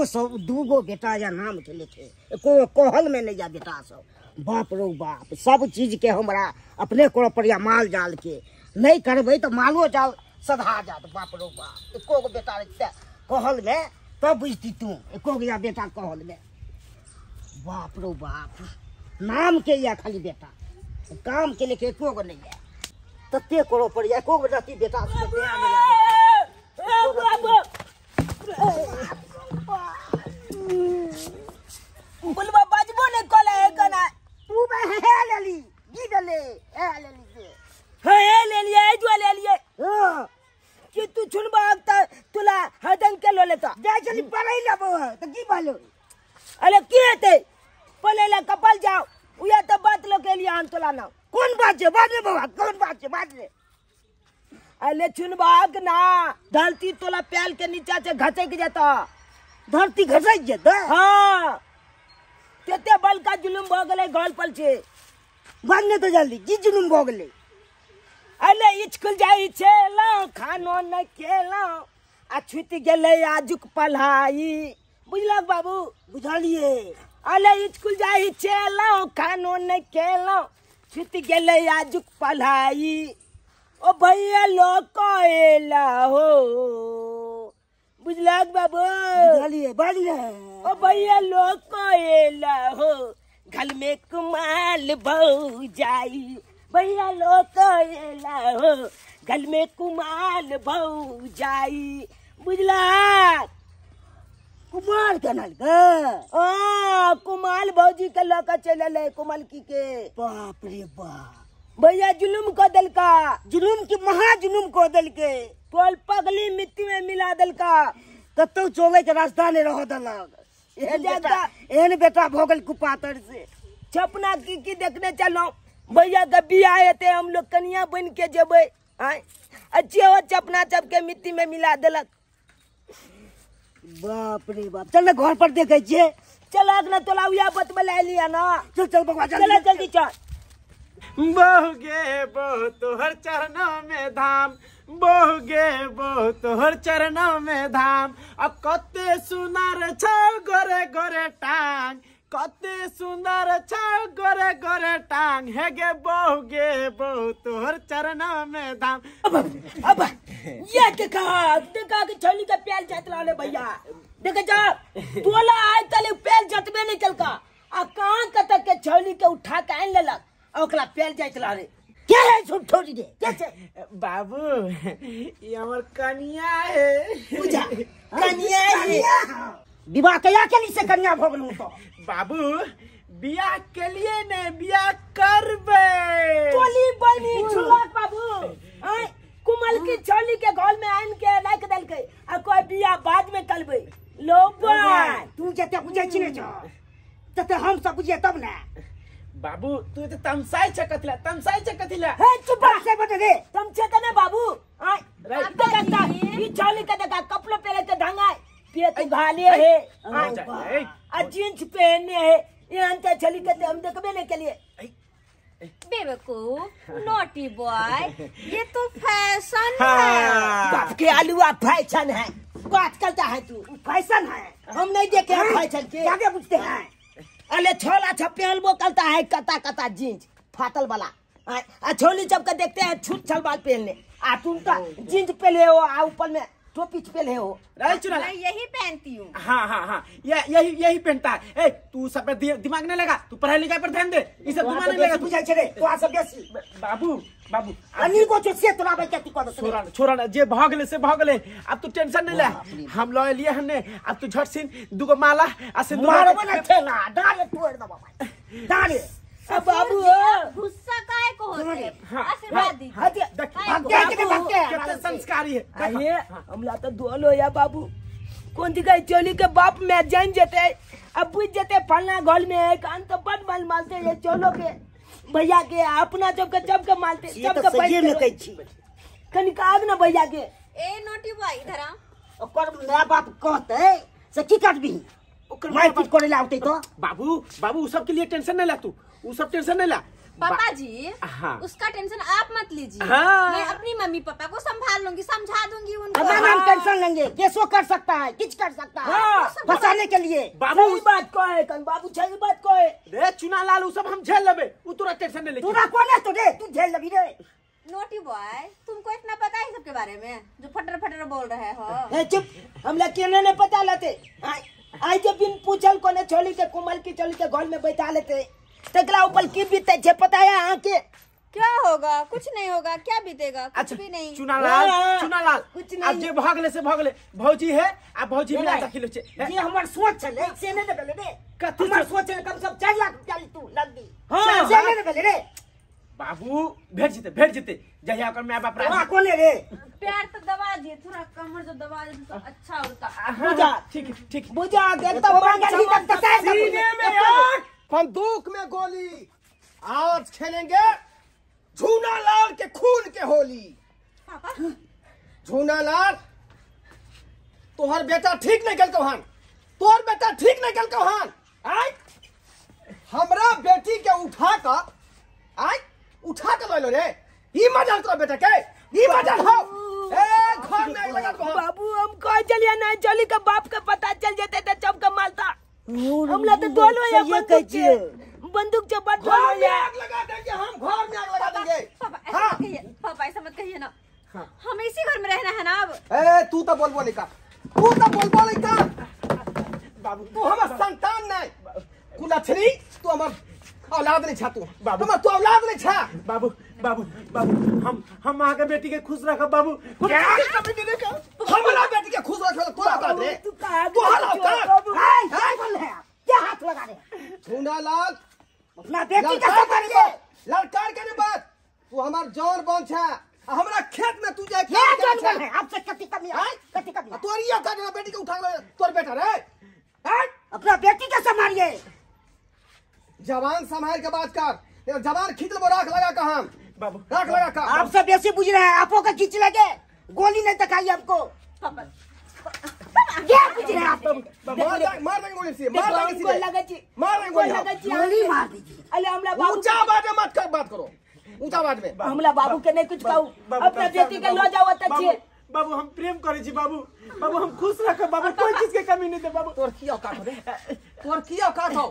सब दूगो बेटा या नाम के लेके को कहल में नहीं जा बेटा सब। बाप रो बाप, सब चीज के हमरा अपने को पर माल जाल के नहीं करबे तो मालो जाल सधा जात। बाप रो बाप, एको गो बेटा कहल में तब बुझती तू, एको गो या बेटा कहल में। बाप रो बाप, नाम के या खाली बेटा, काम के लेके एको गो नहीं है। तते करो पर एको गो रहती बेटा से बुलवा बाजबो नहीं कले है कना तू बे हे लेली गी डले हे लेली से हे ले लिए जो ले लिए हां कि तू छुनबा त तुला हदन के लो लेता जा चली पढ़ाई लेबो त की बालो। अरे की हेते पले ला कपल जाओ उया त बात लो के लिए हम तुला ना कौन बात है बात बाबा, कौन बात है बात रे। अरे छुनबाग ना धरती तोला पैल के नीचा से घसक जाता, धरती घसक जेता। हां तेते बल का जुलुम भ गेले गल पल छे भागने तो जल्दी की जुलुम भ गेले। अले स्कूल जाई छेला खानो न खेला आ छुट गेले आजुक पढ़ाई बुझलक बाबू। बुझलिए अले स्कूल जाई छेला खानो न खेला छुट गेले आजुक पढ़ाई ओ भैया लोग एला हो बुझलक बाबू। बुझलिए बाजले ओ भैया लोग एला हो घर में कुमाल भौ जाई भैया लोग एला हो घर में कुमाल भौ जाई बुझलक। कुमार कनल के कुमाल भौजी के लौका चले कुमाल की के। बाप रे बाप, भैया जुलुम को दिल का, जुलुम की महा जुलुम को दिल के तोल पगली मिट्टी में मिला दिल का कतौ चोले के रास्ता नहीं रह दलक। एहन बेटा भोगल कुपातर से छपना की देखने चलो भैया का बियाह हेते हम लोग कन्या बन के जेबे अच्छे हो चपना चप के मिट्टी में मिला दिलक। बाप रे बाप, चल घर पर देखे छे। चल ना तोला उया बतबला लिया ना, चल चल बकवा चल जल्दी चल। बहुगे बहु तोहर चरणों में धाम, बहुगे बहु तोहर चरणों में धाम। अब कते सुंदर छौ गोरे गोरे टांग, कते सुंदर छौ गोरे गोरे टांग। हे गे बहुगे बहु तोहर चरणों में धाम। अब ये देखा के छोली के पैल जतला ले भैया देखे जा तोला आज तले पैल जतबे नहीं चल का आ कहां कत के छोली के उठा के आन लेलक ओकरा पैल जतला रे। क्या है छुप छोड़ी दे क्या छे बाबू ये हमर कन्या है। पूजा कन्या है विवाह कया के लिए से कन्या भोगलू तो। बाबू बियाह के लिए ने बियाह करबे टोली बनी छुला बाबू आय कुमल की छोली के घर में आन के लाइक दल के आ कोई बियाह बाद में करबे लोबा। तू जते बुझे छिने छ तते हम सब बुझे तब ना। बाबू तू तो तमसाई चकथिला हे चुप से बता दे तुम चेतने बाबू आय देखा ई छोली के देखा कपड़े पहले के ढंगाए पेट घाले है आ जींस पहने है यहाँ ते छोली के हम देखबे नहीं के लिए। बेवकूफ नोटी बॉय ये तो फैशन है। बाप के आलूआ फैशन है बात करता है तू फैशन है हम नहीं देखे हैं फैशन के क्या बुझते हैं। अरे छोला छपेल वो करता है कता कता जींस फाटल वाला आ छोली जब का देखते हैं छूट छलवाल पहनने आ तुम का जींस पहले हो आ ऊपर में टोपी पहले हो मैं यही पहनती हूँ। हाँ यही पहनता है। ए तू सब पे दिमाग नहीं लगा, तू पढ़ाई लिखाई पर ध्यान दे। इस सब दिमाग नहीं लगा तू जाय छे तो आ सब बेसी बाबू अनी को से तोरा बे के को छोरा जे भागले से भागले। अब तू टेंशन नहीं ले, हम लो लिए हमने। अब तू झट सिन दुगो माला आ सिंदूर मारबो ना ठेला डाले तोड़ दबा भाई डाले। अब बाबू गुस्सा काहे को होते आशीर्वाद दी कितने संस्कारी है। ये हमला तो दोलो या बाबू कौन दी गई चोली के बाप में जान जेते अब बुझ जेते फलना घर में है कान तो बड़ माल मालते ये चोलो के भैया के अपना जब के मालते सब के पैसे में कह छी कनिका आग ना भैया के। ए नोटी बॉय इधर आ ओकर मेरा बाप कहते से की काटबी ओकर मार पीट करे ला उठे तो बाबू बाबू उ सब के लिए टेंशन नहीं ला तू, उ सब टेंशन नहीं ला। पापा जी हाँ। उसका टेंशन आप मत लीजिए। हाँ। मैं अपनी मम्मी पापा को संभाल लूंगी, समझा दूंगी उनको। अब हम टेंशन लेंगे, केसो कर सकता है, किच कर सकता है हाँ। फंसाने के लिए। बाबू सही बात कहे कन बाबू, सही बात कहे। रे चुना लाल उ सब हम झेल लेबे, उ तोरा टेंशन नहीं ले। तू ना कौन है तुझे, तू झेल लगी रे। नोटी बॉय, तुमको इतना पता है सबके बारे में जो फटर फटर बोल रहे हो? ए चुप, हमला केने ने पता लाते। आई जब बिन पूछल कोने छोली के कोमल की चोली के घर में बैठा लेते, तकला ऊपर की बीते छे पता है आके। क्या होगा? कुछ नहीं होगा। क्या बीतेगा? कुछ अच्छा भी नहीं। चुना लाल, हाँ, चुना लाल कुछ नहीं। अब जे भागले से भागले भौजी है, अब भौजी मिला जा किलो छे। ये हमर सोच है, से ने बेले रे। कथी हमर सोच? सोच है कम से कम 4 लाख रुपया तू लग दी। हाँ, से ने बेले रे। बाबू भेज जेते जहिया कर मैं बाप वहां राज। कौन है रे? पैर तो दबा दिए, थोड़ा कमर जो दबा दिए तो अच्छा होता। बुझा ठीक है ठीक है। बुझा देखता बांगा नहीं लगता है सीने में यार। बंदूक में गोली, आज खेलेंगे झूना लाल के खून के होली। पापा झूना लाल, तोहर बेटा ठीक नहीं गल कहान, तोहर बेटा ठीक नहीं गल कहान। आय हमरा बेटी के उठा कर ले लो रे। ई मजाल तोरा बेटा के, ई मजाल हो। ए घर में आग लगा कहां? बाबू हम कह चलिए ना चली का बाप का पता चल जाते तो चप का मालता। हमला तो दोनों या बंदूक से बट घर में आग लगा देंगे हम, घर में आग लगा देंगे। पापा ऐसा मत कहिए, पापा ऐसा मत कहिए ना। हमें इसी घर में रहना है ना अब। ए तू तो बोल बोले का, तू तो बोल बोले का। बाबू तू हमार संतान नहीं, कुलछनी तू हमार औलाद नहीं छा। तू बाबू। तू औलाद नहीं छा। बाबू बाबू बाबू हम आगे बेटी के खुश रखब बाबू। क्या हमारा बेटी के खुश रखे तोरा औलाद रे। तू कहा तू हाल बाबू। हाय बोल रहे हैं, क्या हाथ लगा रहे? झूना लाल अपना बेटी का लड़का संभालिए। के बाद, लड़का के बाद तू हमार जान बन छा। हमरा खेत में तू जाए क्या काम जान करे बोल है? आपसे कति कमी है, कति कमी है। तोरी औकात ना बेटी के उठा ले, तोर बेटा रे। हैं? अपना बेटी का संभालिए। जवान संभाल के बात कर, जवान खींच ले राख लगा कहां? बाबू राख लगा का आपसे बेसी बुझ रहे हैं, आपो का खींच लगे, गोली नहीं दिखाई हमको। पापा क्या बुझ रहे हैं आप? मार देंगे गोली से, मार देंगे उनको सीधे। लगा छी, मार देंगे उनको गोली लगा हम। छी। गोली मार दीजिए। अरे हमला बाबू, ऊंचा आवाज में मत कर, बात करो ऊंचा आवाज में। हमला बाबू के नहीं कुछ कहू। बाबू, अपना बेटी के लो जाओ त छे। बाबू हम प्रेम करे छी बाबू। बाबू हम खुश रखब बाबू, कोई चीज के कमी नहीं दे बाबू। तोर की औकात हो रे? तोर की औकात हो?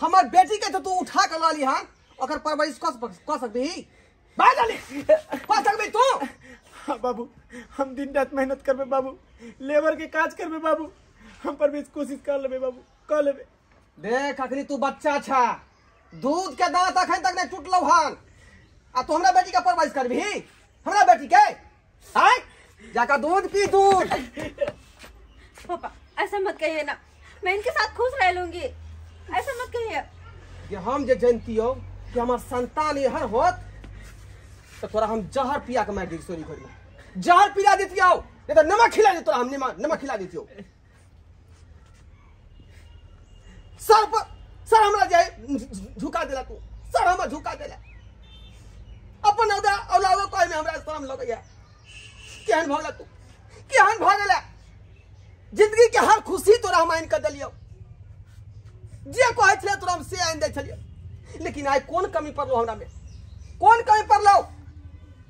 हमर बेटी के तो तू उठा कर लाली हां, ओकर परवरिश क सकबी? बाय लाली क सकबी तू? हाँ बाबू, हम दिन रात मेहनत करबे बाबू, लेबर के काज करबे बाबू, हम पर भी कोशिश कर लेबे बाबू, कर लेबे। देख अखनी तू बच्चा छा, दूध के दांत अखन तक नहीं टूटलो हां, आ तू हमरा बेटी का परवरिश करबी? हमरा बेटी के आय जाका दूध पी, दूध। पापा ऐसा मत कहिए ना, मैं इनके साथ खुश रह लूंगी। ऐसा मत कहिए। कि हम जे जानती हो कि हमार संतान यहर होत तो तोरा हम जहर पिया के मार दी। सोरी घर में जहर पिला देती हो, नहीं तो नमक खिला देती, तोरा हम नमक खिला देती हो। सर हमरा जाए झुका देला तू, सर हमरा झुका देला। अपन औलादो कोई में हमरा शर्म लगैया। केहन भगला तू, केहन भगला? जिंदगी के हर खुशी तोरा हम आइन कर देलियो, जे कहै छले तोरा हम से आइन दे छलियो। लेकिन आइ कोन कमी पड़लो हमरा में? कोन कमी पड़लो?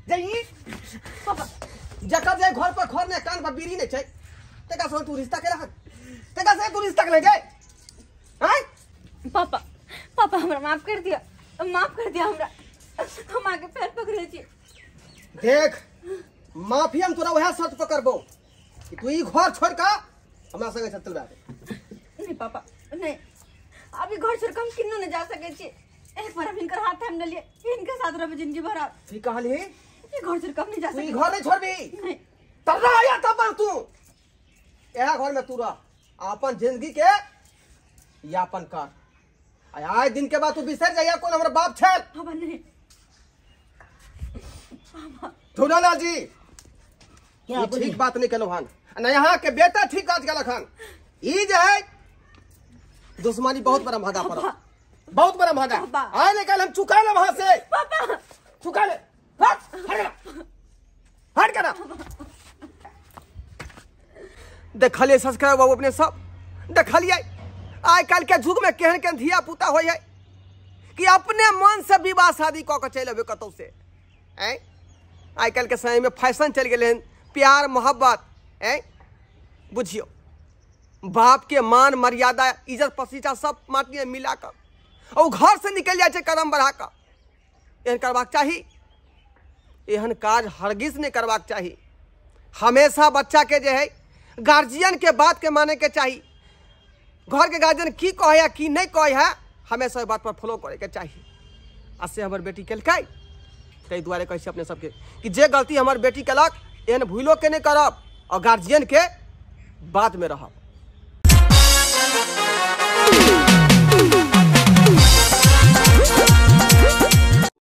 जे ई जकर जे घर पर घर ने कान पर बीड़ी ने छै, तेका से तू रिश्ता केला? तेका से तू रिश्ता केले गए? हैं? पापा पापा हमरा माफ कर दिया हमरा। हम आगे पैर पकड़े छी। देख माफी हम तोरा वह शर्त पकड़बो कि तू ई घर छोड़ का हमरा संगे चल बा। नहीं पापा नहीं, अभी घर छोड़ के हम किन्नो न जा सके छी। एक बार इनकर हाथ थाम लिए, इनके साथ रह जिंदगी भर। ठीक कहली, ये घर छोड़ के हम नहीं जा तू ई सके। घर नहीं छोड़बी। नहीं तब आया तब तू यह घर में तू रह, अपन जिंदगी के यापन कर। आए दिन के बाद तू बिसर जाइया कौन हमारा बाप छल। पापा नहीं। झूलालाल जी क्या ई बोली? ठीक बात नहीं कलो हन, न यहाँ के बेटा ठीक बात कलक हन। ई जे है दुश्मनी बहुत बड़ा महंगा पड़ा, बहुत बड़ा महंगा। पापा। आए नहीं कल हम चुका ले वहां से, पापा चुका ले। हट हट करा। देखलिए सब्सक्राइब बाबू अपने सब देखलिए आइ काल्हि के युग में केहन केहन धिया पुता हो है कि अपने मन से विवाह शादी कऽ के चलि अबे कतौ से। आइ काल्हि के समय में फैशन चल गए प्यार मोहब्बत। बुझियो बाप के मान मर्यादा इज्जत प्रतिष्ठा सब माटी में मिला कर और घर से निकल जाए कदम बढ़ा कर। एहन करबाक चाही, एहन काज हरगिज नहीं करबाक चाही। हमेशा बच्चा के जो है गार्जियन के बात के माने के चाहिए। घर के गार्जियन की कहे है की नहीं कहे है हमेशा बात पर फॉलो करे के चाहिए। आज से हमार बेटी कलकै ताहि दुआरे कहै छै अपने सबके कि जे गलती हमार बेटी कलक एहन भूलो के नहीं करब और गार्जियन के बात में रहब।